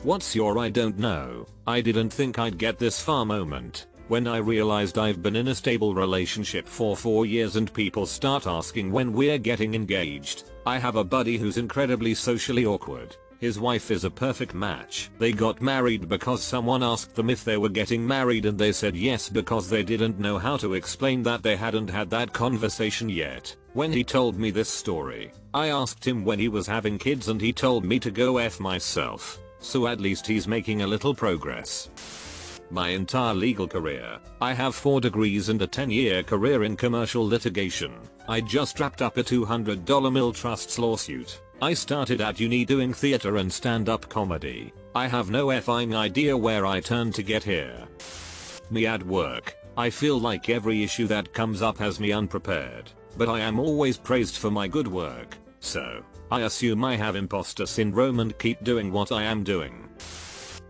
What's your I don't know, I didn't think I'd get this far moment? When I realized I've been in a stable relationship for 4 years and people start asking when we're getting engaged. I have a buddy who's incredibly socially awkward. His wife is a perfect match. They got married because someone asked them if they were getting married and they said yes because they didn't know how to explain that they hadn't had that conversation yet. When he told me this story, I asked him when he was having kids and he told me to go F myself. So at least he's making a little progress. My entire legal career, I have 4 degrees and a 10-year career in commercial litigation. I just wrapped up a $200 mill trusts lawsuit. I started at uni doing theater and stand-up comedy. I have no effing idea where I turned to get here. Me at work, I feel like every issue that comes up has me unprepared, but I am always praised for my good work, so I assume I have imposter syndrome and keep doing what I am doing.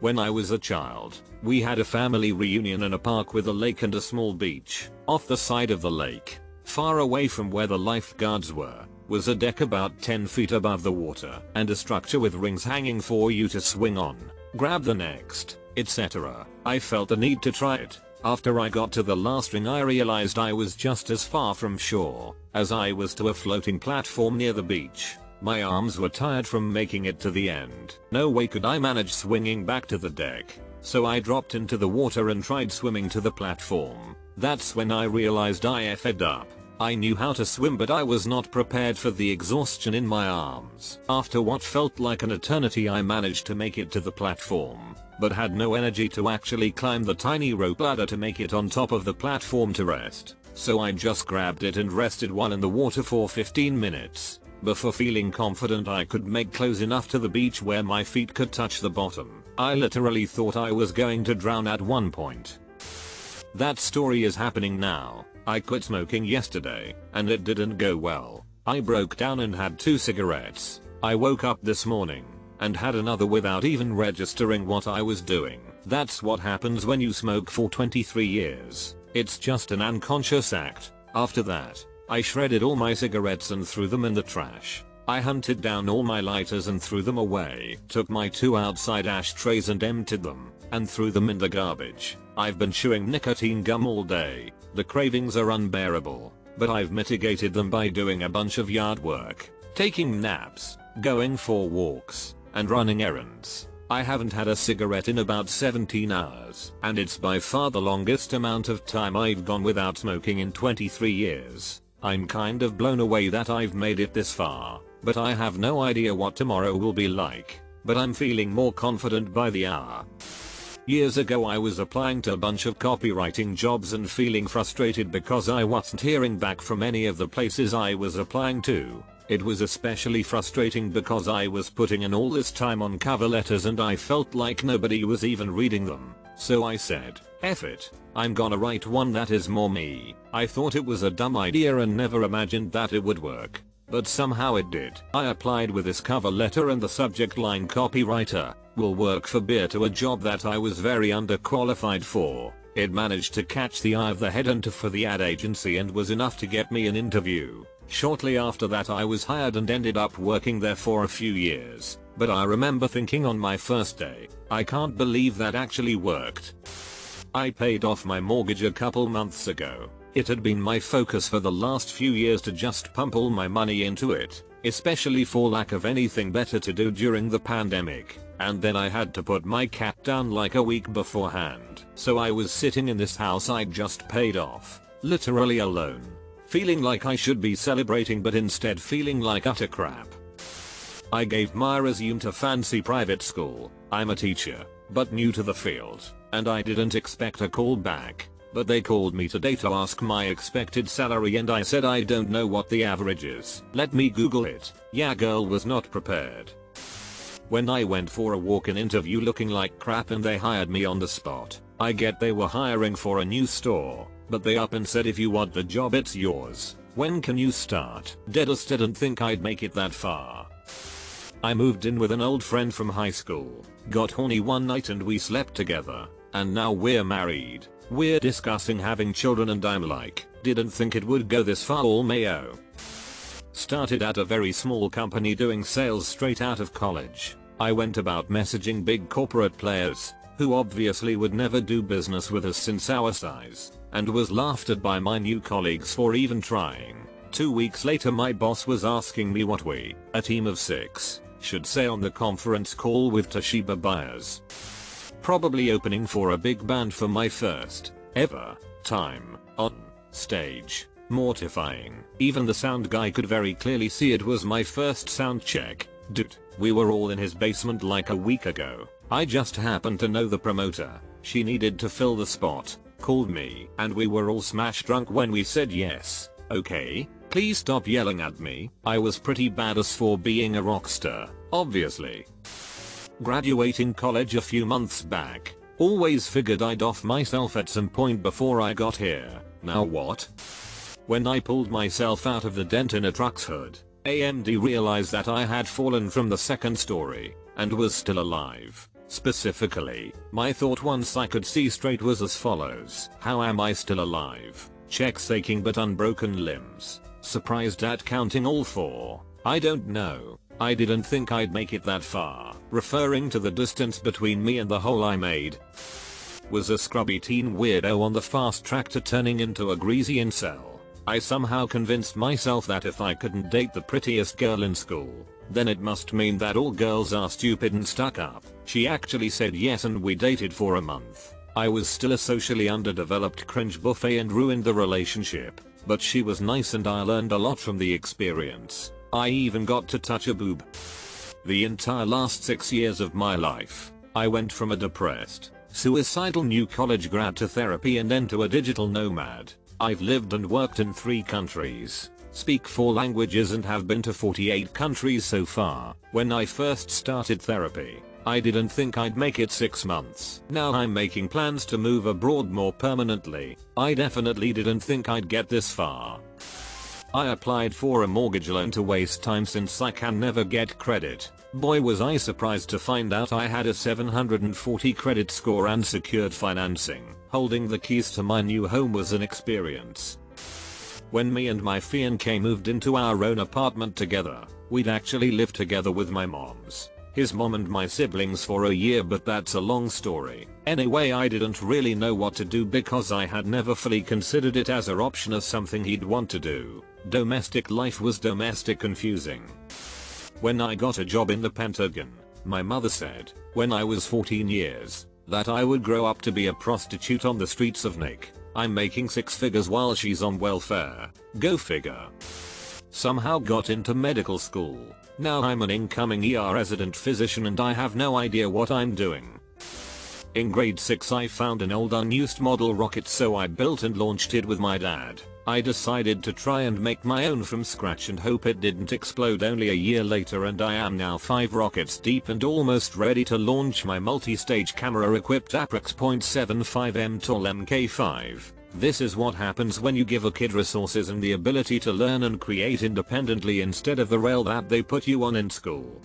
When I was a child, we had a family reunion in a park with a lake and a small beach. Off the side of the lake, far away from where the lifeguards were, was a deck about 10 feet above the water and a structure with rings hanging for you to swing on, grab the next, etc. I felt the need to try it. After I got to the last ring I realized I was just as far from shore as I was to a floating platform near the beach. My arms were tired from making it to the end. No way could I manage swinging back to the deck. So I dropped into the water and tried swimming to the platform. That's when I realized I effed up. I knew how to swim but I was not prepared for the exhaustion in my arms. After what felt like an eternity I managed to make it to the platform, but had no energy to actually climb the tiny rope ladder to make it on top of the platform to rest. So I just grabbed it and rested while in the water for 15 minutes. Before feeling confident I could make close enough to the beach where my feet could touch the bottom. I literally thought I was going to drown at one point. That story is happening now. I quit smoking yesterday, and it didn't go well. I broke down and had 2 cigarettes. I woke up this morning, and had another without even registering what I was doing. That's what happens when you smoke for 23 years. It's just an unconscious act. After that, I shredded all my cigarettes and threw them in the trash. I hunted down all my lighters and threw them away. Took my 2 outside ashtrays and emptied them, and threw them in the garbage. I've been chewing nicotine gum all day. The cravings are unbearable, but I've mitigated them by doing a bunch of yard work, taking naps, going for walks, and running errands. I haven't had a cigarette in about 17 hours, and it's by far the longest amount of time I've gone without smoking in 23 years. I'm kind of blown away that I've made it this far, but I have no idea what tomorrow will be like. But I'm feeling more confident by the hour. Years ago I was applying to a bunch of copywriting jobs and feeling frustrated because I wasn't hearing back from any of the places I was applying to. It was especially frustrating because I was putting in all this time on cover letters and I felt like nobody was even reading them. So I said, F it, I'm gonna write one that is more me. I thought it was a dumb idea and never imagined that it would work. But somehow it did. I applied with this cover letter and the subject line copywriter will work for beer to a job that I was very underqualified for. It managed to catch the eye of the headhunter for the ad agency and was enough to get me an interview. Shortly after that I was hired and ended up working there for a few years. But I remember thinking on my first day, I can't believe that actually worked. I paid off my mortgage a couple months ago. It had been my focus for the last few years to just pump all my money into it, especially for lack of anything better to do during the pandemic. And then I had to put my cat down like a week beforehand. So I was sitting in this house I just paid off, literally alone, feeling like I should be celebrating but instead feeling like utter crap. I gave my resume to fancy private school. I'm a teacher, but new to the field, and I didn't expect a call back. But they called me today to ask my expected salary and I said I don't know what the average is. Let me Google it. Yeah, girl was not prepared. When I went for a walk-in interview looking like crap and they hired me on the spot. I get they were hiring for a new store, but they up and said if you want the job it's yours. When can you start? Deadass didn't think I'd make it that far. I moved in with an old friend from high school, got horny one night and we slept together, and now we're married. We're discussing having children and I'm like, didn't think it would go this far all mayo. Started at a very small company doing sales straight out of college. I went about messaging big corporate players, who obviously would never do business with us since our size, and was laughed at by my new colleagues for even trying. 2 weeks later my boss was asking me what we, a team of 6, should say on the conference call with Toshiba buyers. Probably opening for a big band for my first ever time on stage. Mortifying. Even the sound guy could very clearly see it was my first sound check. Dude, we were all in his basement like a week ago. I just happened to know the promoter. She needed to fill the spot, called me, and we were all smash drunk when we said yes. Okay, please stop yelling at me. I was pretty badass for being a rock star, obviously. Graduating college a few months back. Always figured I'd off myself at some point before I got here. Now what? When I pulled myself out of the dent in a truck's hood, AMD realized that I had fallen from the second story and was still alive. Specifically, my thought once I could see straight was as follows: how am I still alive? Checks aching but unbroken limbs. Surprised at counting all 4. I don't know. I didn't think I'd make it that far. Referring to the distance between me and the hole I made. Was a scrubby teen weirdo on the fast track to turning into a greasy incel. I somehow convinced myself that if I couldn't date the prettiest girl in school, then it must mean that all girls are stupid and stuck up. She actually said yes and we dated for a month. I was still a socially underdeveloped cringe buffet and ruined the relationship, but she was nice and I learned a lot from the experience. I even got to touch a boob. The entire last 6 years of my life, I went from a depressed, suicidal new college grad to therapy and then to a digital nomad. I've lived and worked in 3 countries, speak 4 languages and have been to 48 countries so far. When I first started therapy, I didn't think I'd make it 6 months. Now I'm making plans to move abroad more permanently. I definitely didn't think I'd get this far. I applied for a mortgage loan to waste time since I can never get credit. Boy was I surprised to find out I had a 740 credit score and secured financing. Holding the keys to my new home was an experience. When me and my fiancé moved into our own apartment together, we'd actually lived together with my mom's, his mom and my siblings for a year, but that's a long story. Anyway, I didn't really know what to do because I had never fully considered it as an option as something he'd want to do. Domestic life was domestic confusing. When I got a job in the Pentagon, my mother said, when I was 14 years, that I would grow up to be a prostitute on the streets of Nick. I'm making 6 figures while she's on welfare. Go figure. Somehow got into medical school. Now I'm an incoming ER resident physician and I have no idea what I'm doing. In grade 6 I found an old unused model rocket, so I built and launched it with my dad. I decided to try and make my own from scratch and hope it didn't explode. Only a year later and I am now 5 rockets deep and almost ready to launch my multi-stage camera equipped Apex .75m tall Mk5. This is what happens when you give a kid resources and the ability to learn and create independently instead of the rail that they put you on in school.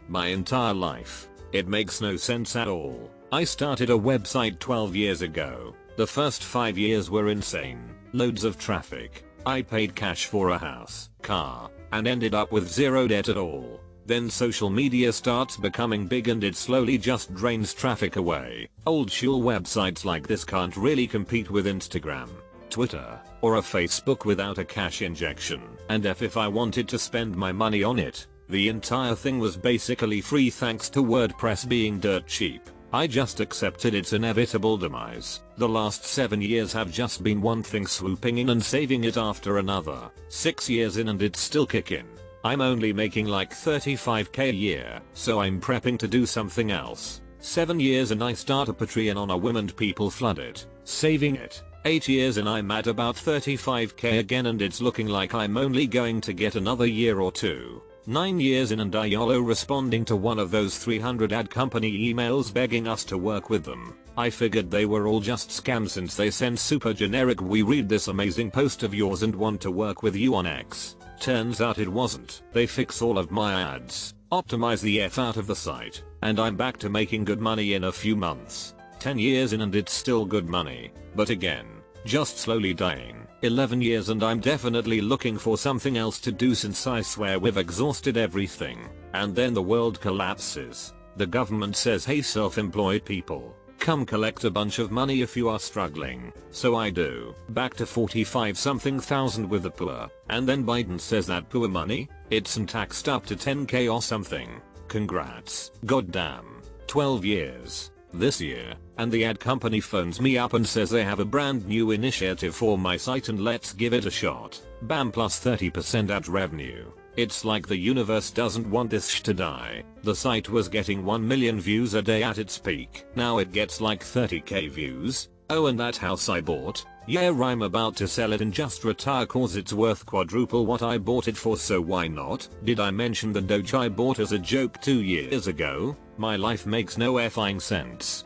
My entire life. It makes no sense at all. I started a website 12 years ago. The first 5 years were insane. Loads of traffic. I paid cash for a house, car, and ended up with 0 debt at all. Then social media starts becoming big and it slowly just drains traffic away. Old school websites like this can't really compete with Instagram, Twitter, or a Facebook without a cash injection. And if I wanted to spend my money on it, the entire thing was basically free thanks to WordPress being dirt cheap. I just accepted its inevitable demise. The last 7 years have just been one thing swooping in and saving it after another. 6 years in and it's still kicking. I'm only making like 35k a year, so I'm prepping to do something else. 7 years and I start a Patreon on a whim and people flood it, saving it. 8 years and I'm at about 35k again and it's looking like I'm only going to get another year or 2. 9 years in and I YOLO responding to one of those 300 ad company emails begging us to work with them. I figured they were all just scams since they send super generic "we read this amazing post of yours and want to work with you on X." Turns out it wasn't. They fix all of my ads, optimize the F out of the site, and I'm back to making good money in a few months. 10 years in and it's still good money, but again, just slowly dying. 11 years and I'm definitely looking for something else to do since I swear we've exhausted everything. and then the world collapses. The government says, hey self-employed people, come collect a bunch of money if you are struggling. So I do. Back to 45 something thousand with the poor. And then Biden says that poor money, it's taxed up to 10k or something. Congrats. Goddamn. 12 years. This year. And the ad company phones me up and says they have a brand new initiative for my site and let's give it a shot. Bam, plus 30% ad revenue. It's like the universe doesn't want this sh to die. The site was getting 1 million views a day at its peak. Now it gets like 30k views. Oh, and that house I bought? Yeah, I'm about to sell it and just retire cause it's worth quadruple what I bought it for, so why not? Did I mention the Doge I bought as a joke 2 years ago? My life makes no effing sense.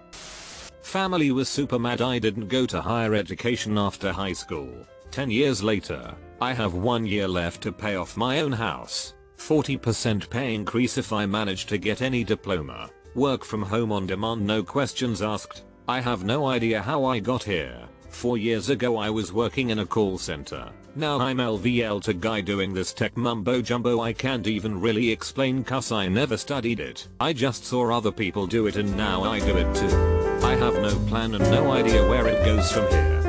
Family was super mad I didn't go to higher education after high school. 10 years later, I have 1 year left to pay off my own house. 40% pay increase if I manage to get any diploma. Work from home on demand, no questions asked. I have no idea how I got here. 4 years ago I was working in a call center. Now I'm LVL to guy doing this tech mumbo jumbo I can't even really explain cause I never studied it. I just saw other people do it and now I do it too. I have no plan and no idea where it goes from here.